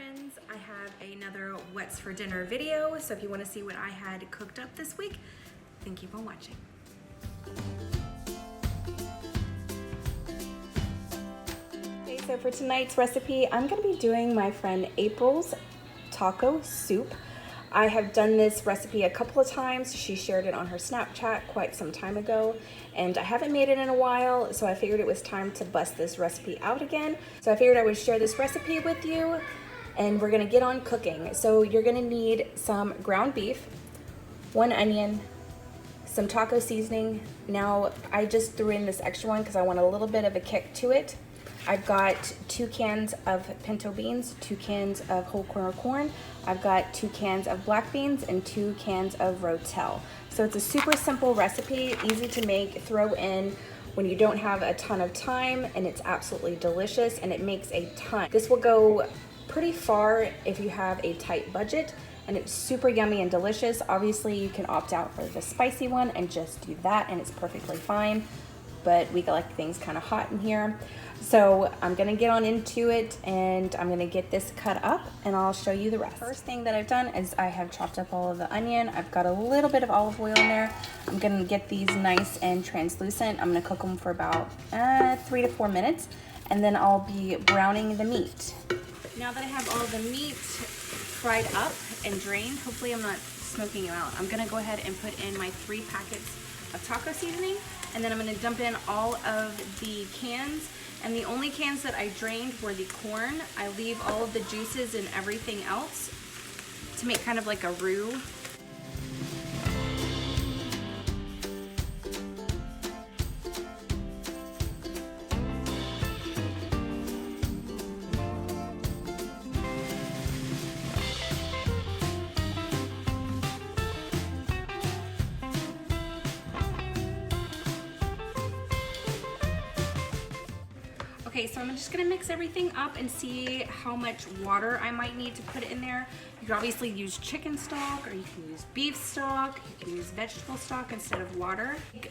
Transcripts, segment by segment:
friends, I have another What's for Dinner video, so if you want to see what I had cooked up this week, then keep on watching. Okay, so for tonight's recipe, I'm going to be doing my friend April's taco soup. I have done this recipe a couple of times. She shared it on her Snapchat quite some time ago, and I haven't made it in a while, so I figured it was time to bust this recipe out again. So I figured I would share this recipe with you, and we're gonna get on cooking. So you're gonna need some ground beef, 1 onion, some taco seasoning. Now, I just threw in this extra one because I want a little bit of a kick to it. I've got 2 cans of pinto beans, 2 cans of whole corn. I've got 2 cans of black beans and 2 cans of rotel. So it's a super simple recipe, easy to make, throw in when you don't have a ton of time, and it's absolutely delicious, and it makes a ton. This will go pretty far if you have a tight budget, and it's super yummy and delicious. Obviously, you can opt out for the spicy one and just do that, and it's perfectly fine. But we like things kind of hot in here. So I'm gonna get on into it, and I'm gonna get this cut up, and I'll show you the rest. First thing that I've done is I have chopped up all of the onion. I've got a little bit of olive oil in there. I'm gonna get these nice and translucent. I'm gonna cook them for about 3 to 4 minutes, and then I'll be browning the meat. Now that I have all the meat fried up and drained, hopefully I'm not smoking you out, I'm gonna go ahead and put in my 3 packets of taco seasoning, and then I'm gonna dump in all of the cans. And the only cans that I drained were the corn. I leave all of the juices and everything else to make kind of like a roux. Okay, so I'm just gonna mix everything up and see how much water I might need to put in there. You can obviously use chicken stock, or you can use beef stock, you can use vegetable stock instead of water. Take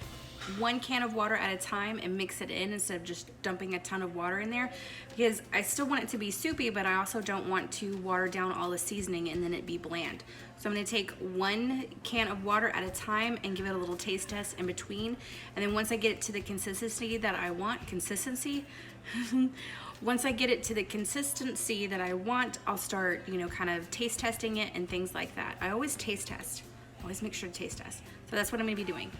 1 can of water at a time and mix it in instead of just dumping a ton of water in there, because I still want it to be soupy, but I also don't want to water down all the seasoning and then it be bland. So I'm gonna take 1 can of water at a time and give it a little taste test in between. And then once I get it to the consistency that I want, once I get it to the consistency that I want, I'll start, kind of taste testing it and things like that. I always taste test. Always make sure to taste test. So that's what I'm gonna be doing.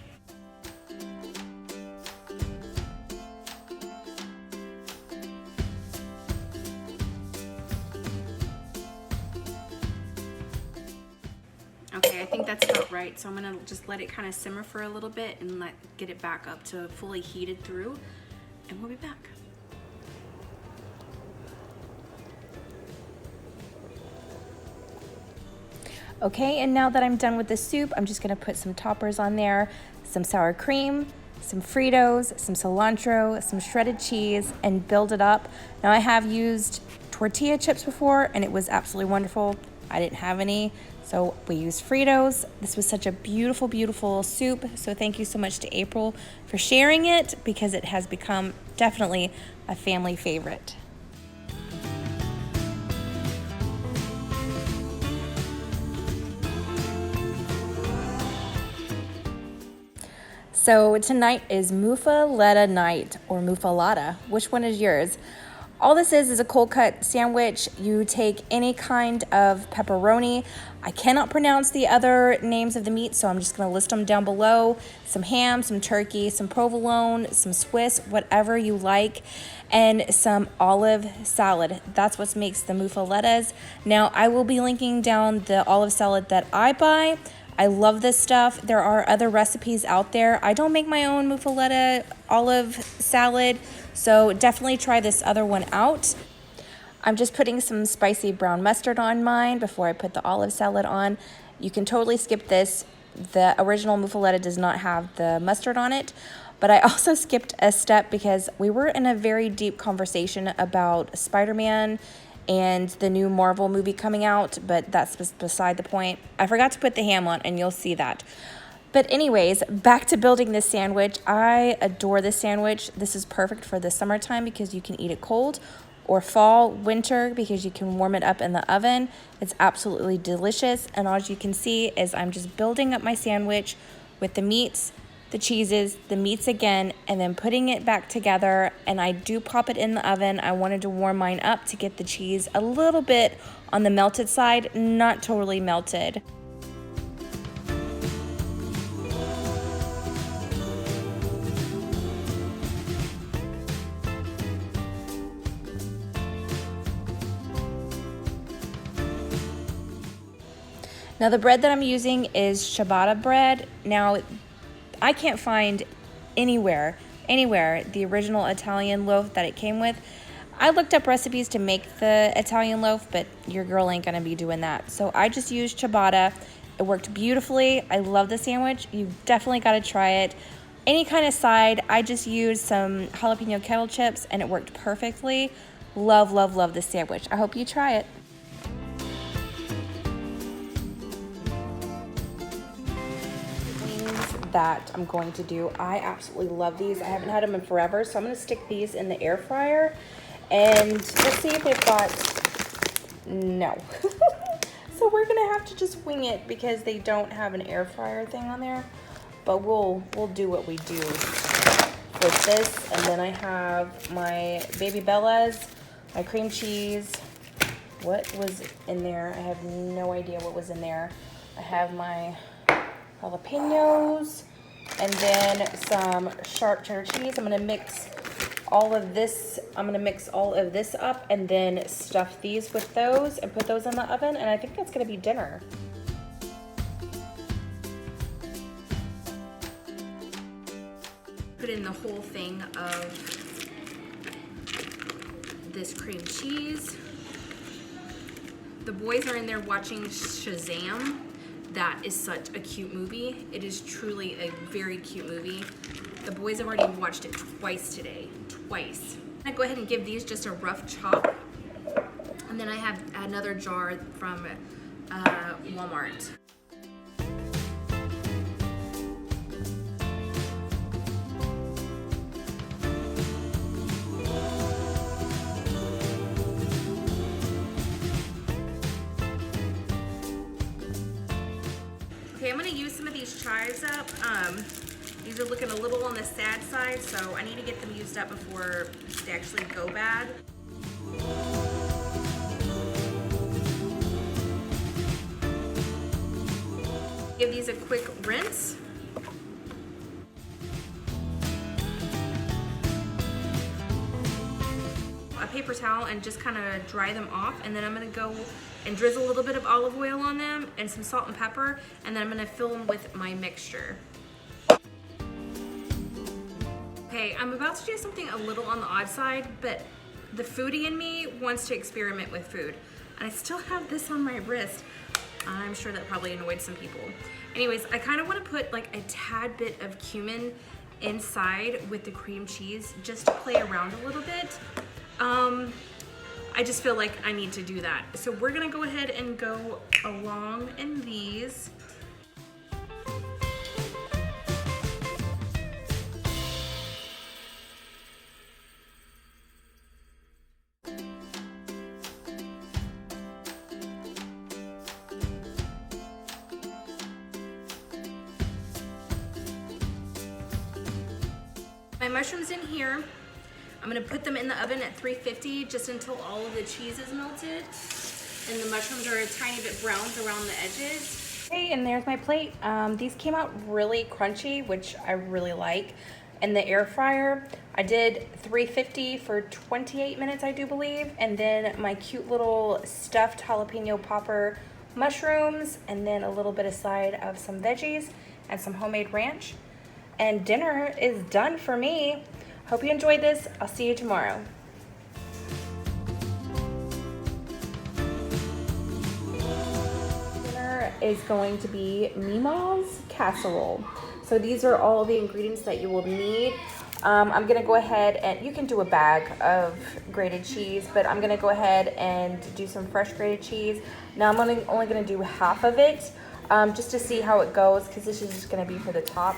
Okay, I think that's about right. So I'm gonna just let it kind of simmer for a little bit and get it back up to fully heated through, and we'll be back. Okay, and now that I'm done with the soup, I'm just gonna put some toppers on there, some sour cream, some Fritos, some cilantro, some shredded cheese, and build it up. Now, I have used tortilla chips before, and it was absolutely wonderful. I didn't have any, so we used Fritos. This was such a beautiful, beautiful soup, so thank you so much to April for sharing it, because it has become definitely a family favorite. So tonight is Muffuletta night, or Muffuletta. Which one is yours? All this is a cold cut sandwich. You take any kind of pepperoni. I cannot pronounce the other names of the meat, so I'm just gonna list them down below. Some ham, some turkey, some provolone, some Swiss, whatever you like, and some olive salad. That's what makes the Muffulettas. Now, I will be linking down the olive salad that I buy. I love this stuff. There are other recipes out there. I don't make my own muffuletta olive salad, so definitely try this other one out. I'm just putting some spicy brown mustard on mine before I put the olive salad on. You can totally skip this. The original muffuletta does not have the mustard on it, but I also skipped a step because we were in a very deep conversation about Spider-Man and the new Marvel movie coming out, but that's beside the point. I forgot to put the ham on, and you'll see that. But anyways, back to building this sandwich. I adore this sandwich. This is perfect for the summertime because you can eat it cold, or fall, winter, because you can warm it up in the oven. It's absolutely delicious. And as you can see is I'm just building up my sandwich with the meats, the cheeses, the meats again, and then putting it back together. And I do pop it in the oven. I wanted to warm mine up to get the cheese a little bit on the melted side, not totally melted. Now the bread that I'm using is ciabatta bread. Now I can't find anywhere the original Italian loaf that it came with. I looked up recipes to make the Italian loaf, but your girl ain't gonna be doing that. So I just used ciabatta. It worked beautifully. I love the sandwich. You definitely gotta try it. Any kind of side, I just used some jalapeno kettle chips and it worked perfectly. Love, love, love this sandwich. I hope you try it. That I'm going to do. I absolutely love these. I haven't had them in forever, so I'm going to stick these in the air fryer and let's see if they've got no. So we're gonna have to just wing it because they don't have an air fryer thing on there, but we'll do what we do with this. And then I have my baby bellas, my cream cheese. What was in there? I have no idea what was in there. I have my jalapenos, and then some sharp cheddar cheese. I'm gonna mix all of this. I'm gonna mix all of this up and then stuff these with those and put those in the oven. And I think that's gonna be dinner. Put in the whole thing of this cream cheese. The boys are in there watching Shazam. That is such a cute movie. It is truly a very cute movie. The boys have already watched it twice today, twice. I'm gonna go ahead and give these just a rough chop. And then I have another jar from Walmart. Okay, I'm gonna use some of these chives up. These are looking a little on the sad side, so I need to get them used up before they actually go bad. Give these a quick rinse. A paper towel and just kind of dry them off, and then I'm gonna go and drizzle a little bit of olive oil on them and some salt and pepper, and then I'm gonna fill them with my mixture. Okay, I'm about to do something a little on the odd side, but the foodie in me wants to experiment with food. And I still have this on my wrist. I'm sure that probably annoyed some people. Anyways, I kind of want to put like a tad bit of cumin inside with the cream cheese just to play around a little bit. I just feel like I need to do that. So we're gonna go ahead and go along in these. My mushrooms in here. I'm gonna put them in the oven at 350 just until all of the cheese is melted and the mushrooms are a tiny bit browned around the edges. Okay, and there's my plate. These came out really crunchy, which I really like. In the air fryer, I did 350 for 28 minutes, I do believe. And then my cute little stuffed jalapeno popper mushrooms, and then a little bit aside of some veggies and some homemade ranch. And dinner is done for me. Hope you enjoyed this. I'll see you tomorrow. Dinner is going to be Memaw's casserole. So these are all the ingredients that you will need. I'm gonna go ahead and you can do a bag of grated cheese, but I'm gonna go ahead and do some fresh grated cheese. Now I'm only gonna do half of it just to see how it goes, because this is just gonna be for the top.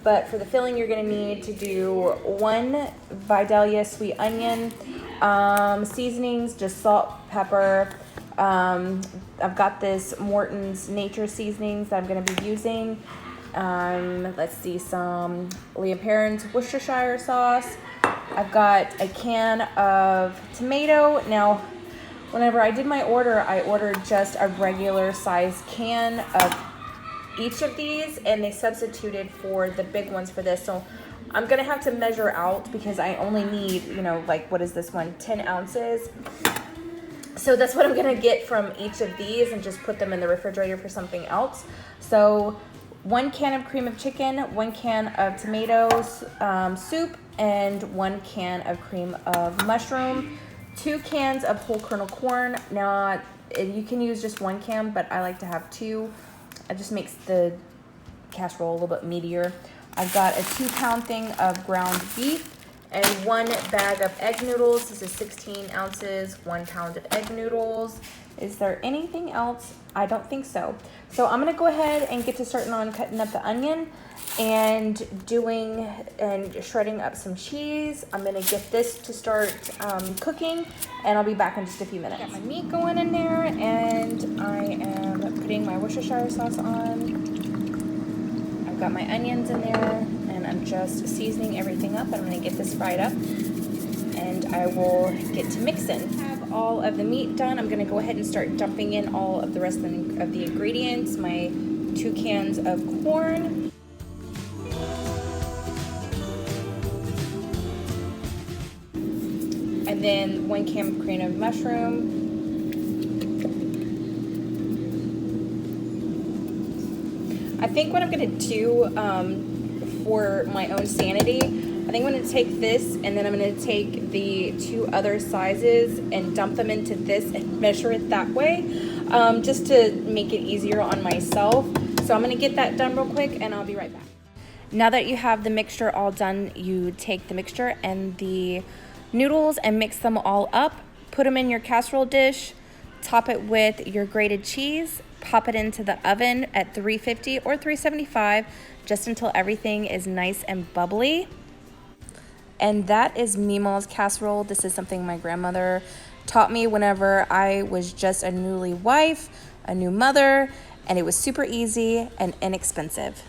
But for the filling, you're gonna need to do 1 Vidalia sweet onion, seasonings, just salt, pepper. I've got this Morton's Nature Seasonings that I'm gonna be using. Let's see, some Leah Perrin's Worcestershire sauce. I've got a can of tomato. Now, whenever I did my order, I ordered just a regular size can of each of these, and they substituted for the big ones for this. So I'm gonna have to measure out because I only need, you know, like, what is this one? 10 ounces. So that's what I'm gonna get from each of these and just put them in the refrigerator for something else. So 1 can of cream of chicken, 1 can of tomatoes soup, and 1 can of cream of mushroom, 2 cans of whole kernel corn. Now, you can use just 1 can, but I like to have 2. It just makes the casserole a little bit meatier. I've got a 2-pound thing of ground beef and 1 bag of egg noodles. This is 16 ounces, 1 pound of egg noodles. Is there anything else? I don't think so. So I'm gonna go ahead and get to starting on cutting up the onion and shredding up some cheese. I'm gonna get this to start cooking, and I'll be back in just a few minutes. Got my meat going in there, and I am putting my Worcestershire sauce on. I've got my onions in there, and I'm just seasoning everything up. I'm gonna get this fried up, and I will get to mixing. Have all of the meat done. I'm gonna go ahead and start dumping in all of the rest of the ingredients. My 2 cans of corn. And then 1 can of cream of mushroom. I think what I'm gonna do for my own sanity, I think I'm gonna take this, and then I'm gonna take the 2 other sizes and dump them into this and measure it that way, just to make it easier on myself. So I'm gonna get that done real quick, and I'll be right back. Now that you have the mixture all done, you take the mixture and the noodles and mix them all up, put them in your casserole dish, top it with your grated cheese, pop it into the oven at 350 or 375 just until everything is nice and bubbly. And that is Memaw's casserole. This is something my grandmother taught me whenever I was just a newly wife, a new mother, and it was super easy and inexpensive.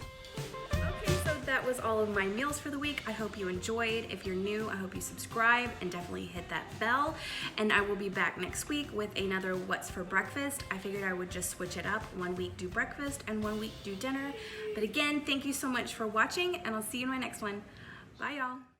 That was all of my meals for the week. I hope you enjoyed. If you're new, I hope you subscribe and definitely hit that bell. And I will be back next week with another What's for Breakfast. I figured I would just switch it up. 1 week do breakfast and 1 week do dinner. But again, thank you so much for watching, and I'll see you in my next one. Bye, y'all.